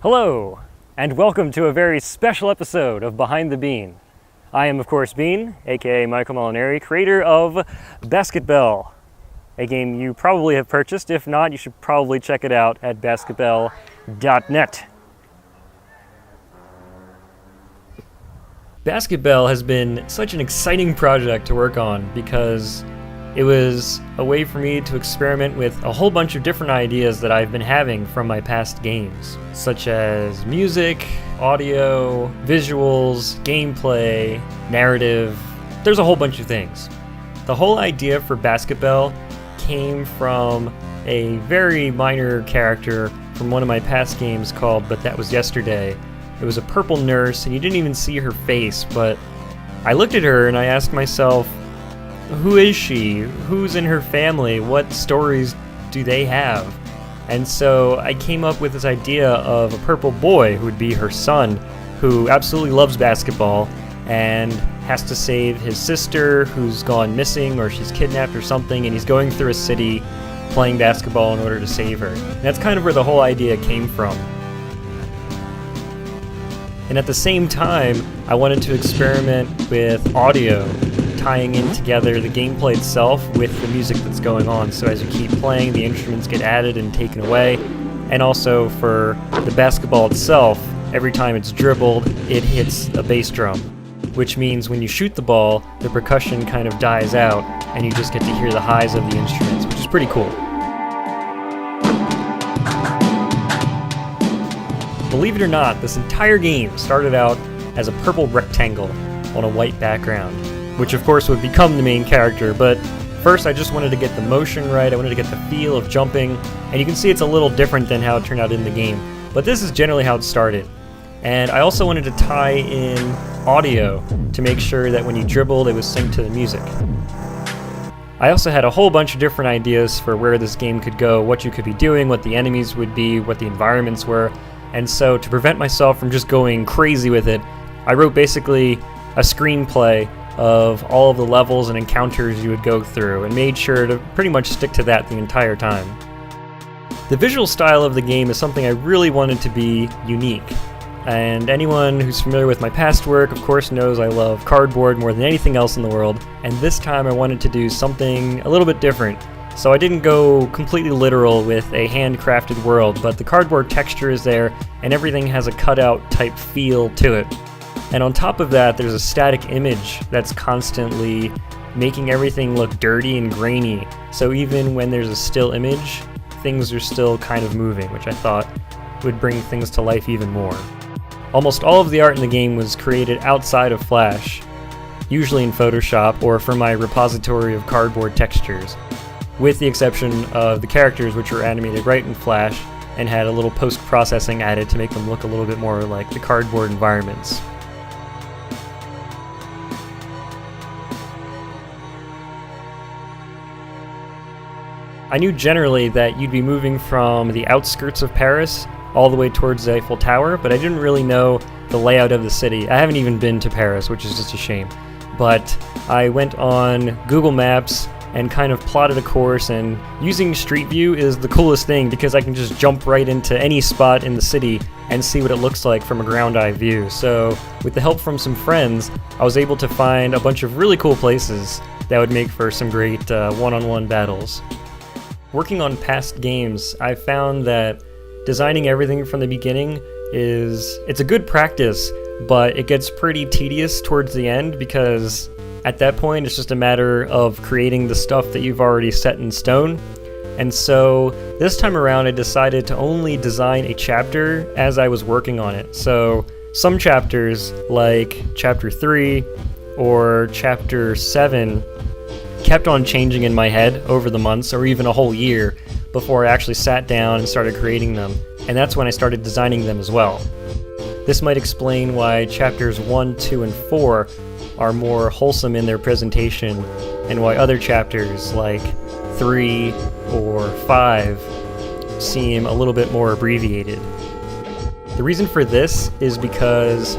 Hello, and welcome to a very special episode of Behind the Bean. I am, of course, Bean, aka Michael Molinari, creator of BasketBelle, a game you probably have purchased. If not, you should probably check it out at basketbelle.net. BasketBelle has been such an exciting project to work on because it was a way for me to experiment with a whole bunch of different ideas that I've been having from my past games, such as music, audio, visuals, gameplay, narrative. There's a whole bunch of things. The whole idea for BasketBelle came from a very minor character from one of my past games called But That Was Yesterday. It was a purple nurse, and you didn't even see her face, but I looked at her and I asked myself, who is she? Who's in her family? What stories do they have? And so I came up with this idea of a purple boy who would be her son, who absolutely loves basketball and has to save his sister who's gone missing or she's kidnapped or something, and he's going through a city playing basketball in order to save her. And that's kind of where the whole idea came from. And at the same time, I wanted to experiment with audio, tying in together the gameplay itself with the music that's going on. So as you keep playing, the instruments get added and taken away. And also for the basketball itself, every time it's dribbled, it hits a bass drum, which means when you shoot the ball, the percussion kind of dies out and you just get to hear the highs of the instruments, which is pretty cool. Believe it or not, this entire game started out as a purple rectangle on a white background, which of course would become the main character, but first I just wanted to get the motion right, I wanted to get the feel of jumping, and you can see it's a little different than how it turned out in the game, but this is generally how it started. And I also wanted to tie in audio to make sure that when you dribbled it was synced to the music. I also had a whole bunch of different ideas for where this game could go, what you could be doing, what the enemies would be, what the environments were, and so to prevent myself from just going crazy with it, I wrote basically a screenplay of all of the levels and encounters you would go through and made sure to pretty much stick to that the entire time. The visual style of the game is something I really wanted to be unique, and anyone who's familiar with my past work of course knows I love cardboard more than anything else in the world, and this time I wanted to do something a little bit different. So I didn't go completely literal with a handcrafted world, but the cardboard texture is there and everything has a cutout type feel to it. And on top of that, there's a static image that's constantly making everything look dirty and grainy. So even when there's a still image, things are still kind of moving, which I thought would bring things to life even more. Almost all of the art in the game was created outside of Flash, usually in Photoshop or from my repository of cardboard textures, with the exception of the characters, which were animated right in Flash and had a little post-processing added to make them look a little bit more like the cardboard environments. I knew generally that you'd be moving from the outskirts of Paris all the way towards the Eiffel Tower, but I didn't really know the layout of the city. I haven't even been to Paris, which is just a shame. But I went on Google Maps and kind of plotted a course, and using Street View is the coolest thing because I can just jump right into any spot in the city and see what it looks like from a ground eye view. So with the help from some friends, I was able to find a bunch of really cool places that would make for some great one-on-one battles. Working on past games, I found that designing everything from the beginning it's a good practice, but it gets pretty tedious towards the end because at that point it's just a matter of creating the stuff that you've already set in stone. And so this time around I decided to only design a chapter as I was working on it. So some chapters, like chapter 3 or chapter 7, kept on changing in my head over the months or even a whole year before I actually sat down and started creating them, and that's when I started designing them as well. This might explain why chapters 1, 2, and 4 are more wholesome in their presentation, and why other chapters like 3 or 5 seem a little bit more abbreviated. The reason for this is because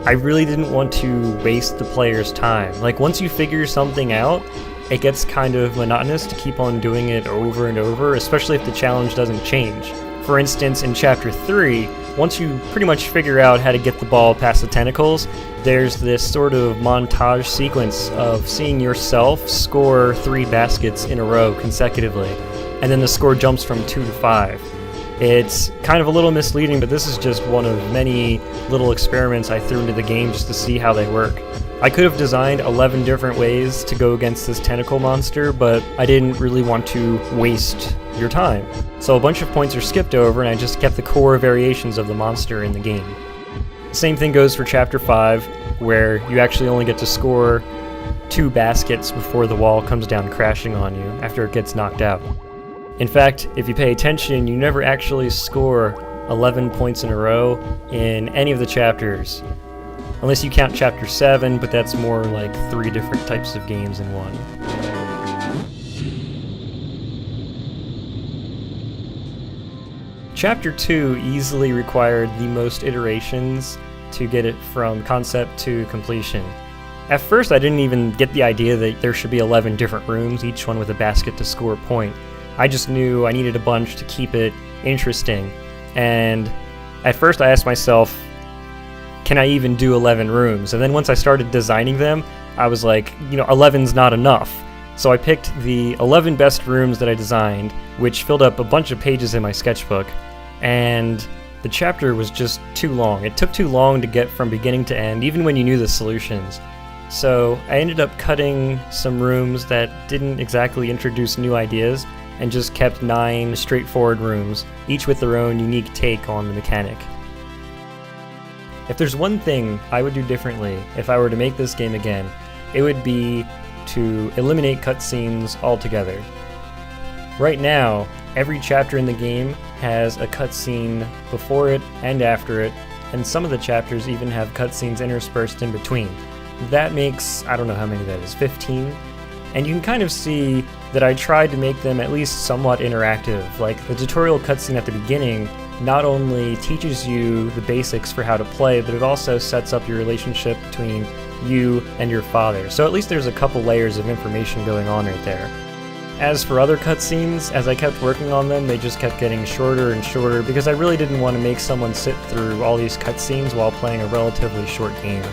I really didn't want to waste the player's time. Like, once you figure something out, it gets kind of monotonous to keep on doing it over and over, especially if the challenge doesn't change. For instance, in Chapter 3, once you pretty much figure out how to get the ball past the tentacles, there's this sort of montage sequence of seeing yourself score 3 baskets in a row consecutively, and then the score jumps from 2 to 5. It's kind of a little misleading, but this is just one of many little experiments I threw into the game just to see how they work. I could have designed 11 different ways to go against this tentacle monster, but I didn't really want to waste your time. So a bunch of points are skipped over, and I just kept the core variations of the monster in the game. Same thing goes for Chapter 5, where you actually only get to score 2 baskets before the wall comes down crashing on you after it gets knocked out. In fact, if you pay attention, you never actually score 11 points in a row in any of the chapters. Unless you count Chapter 7, but that's more like 3 different types of games in one. Chapter 2 easily required the most iterations to get it from concept to completion. At first, I didn't even get the idea that there should be 11 different rooms, each one with a basket to score a point. I just knew I needed a bunch to keep it interesting. And at first I asked myself, can I even do 11 rooms? And then once I started designing them, I was like, 11's not enough. So I picked the 11 best rooms that I designed, which filled up a bunch of pages in my sketchbook, and the chapter was just too long. It took too long to get from beginning to end, even when you knew the solutions. So I ended up cutting some rooms that didn't exactly introduce new ideas, and just kept 9 straightforward rooms, each with their own unique take on the mechanic. If there's one thing I would do differently if I were to make this game again, it would be to eliminate cutscenes altogether. Right now, every chapter in the game has a cutscene before it and after it, and some of the chapters even have cutscenes interspersed in between. That makes, I don't know how many that is, 15? And you can kind of see that I tried to make them at least somewhat interactive. Like, the tutorial cutscene at the beginning not only teaches you the basics for how to play, but it also sets up your relationship between you and your father. So at least there's a couple layers of information going on right there. As for other cutscenes, as I kept working on them, they just kept getting shorter and shorter because I really didn't want to make someone sit through all these cutscenes while playing a relatively short game.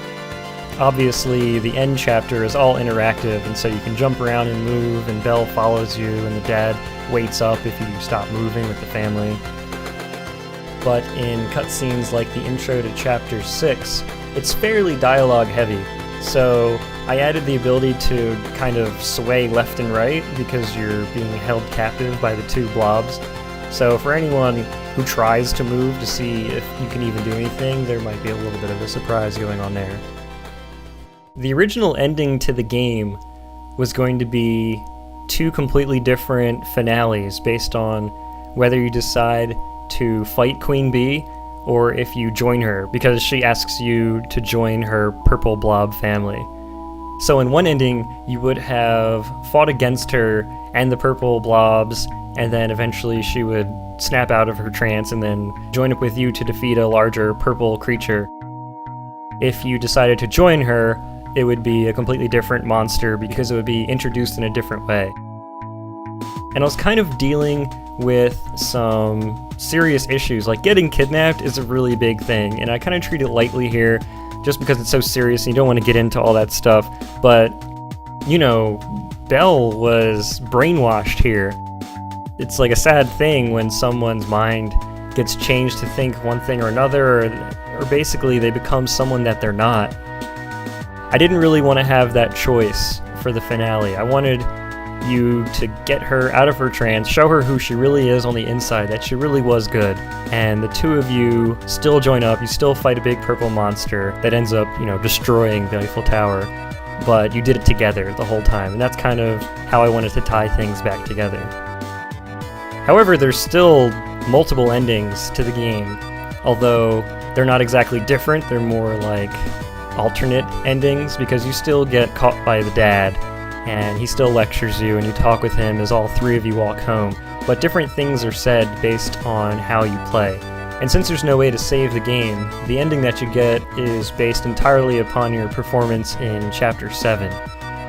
Obviously, the end chapter is all interactive, and so you can jump around and move, and Belle follows you, and the dad waits up if you stop moving with the family. But in cutscenes like the intro to Chapter 6, it's fairly dialogue heavy, so I added the ability to kind of sway left and right because you're being held captive by the 2 blobs. So for anyone who tries to move to see if you can even do anything, there might be a little bit of a surprise going on there. The original ending to the game was going to be 2 completely different finales based on whether you decide to fight Queen Bee or if you join her, because she asks you to join her purple blob family. So in one ending, you would have fought against her and the purple blobs, and then eventually she would snap out of her trance and then join up with you to defeat a larger purple creature. If you decided to join her, it would be a completely different monster because it would be introduced in a different way. And I was kind of dealing with some serious issues, like getting kidnapped is a really big thing, and I kind of treat it lightly here just because it's so serious and you don't want to get into all that stuff, but, Belle was brainwashed here. It's like a sad thing when someone's mind gets changed to think one thing or another, or basically they become someone that they're not. I didn't really want to have that choice for the finale. I wanted you to get her out of her trance, show her who she really is on the inside, that she really was good, and the 2 of you still join up, you still fight a big purple monster that ends up, destroying the Eiffel Tower, but you did it together the whole time, and that's kind of how I wanted to tie things back together. However, there's still multiple endings to the game, although they're not exactly different, they're more like alternate endings, because you still get caught by the dad, and he still lectures you, and you talk with him as all 3 of you walk home, but different things are said based on how you play. And since there's no way to save the game, the ending that you get is based entirely upon your performance in Chapter 7.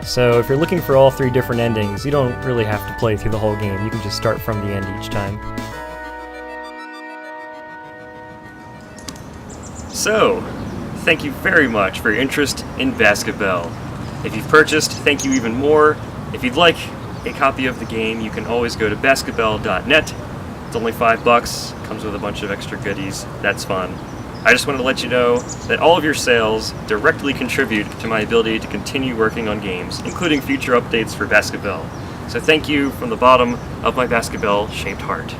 So if you're looking for all 3 different endings, you don't really have to play through the whole game, you can just start from the end each time. So, thank you very much for your interest in BasketBelle. If you've purchased, thank you even more. If you'd like a copy of the game, you can always go to basketbelle.net. It's only $5, comes with a bunch of extra goodies. That's fun. I just wanted to let you know that all of your sales directly contribute to my ability to continue working on games, including future updates for BasketBelle. So thank you from the bottom of my BasketBelle-shaped heart.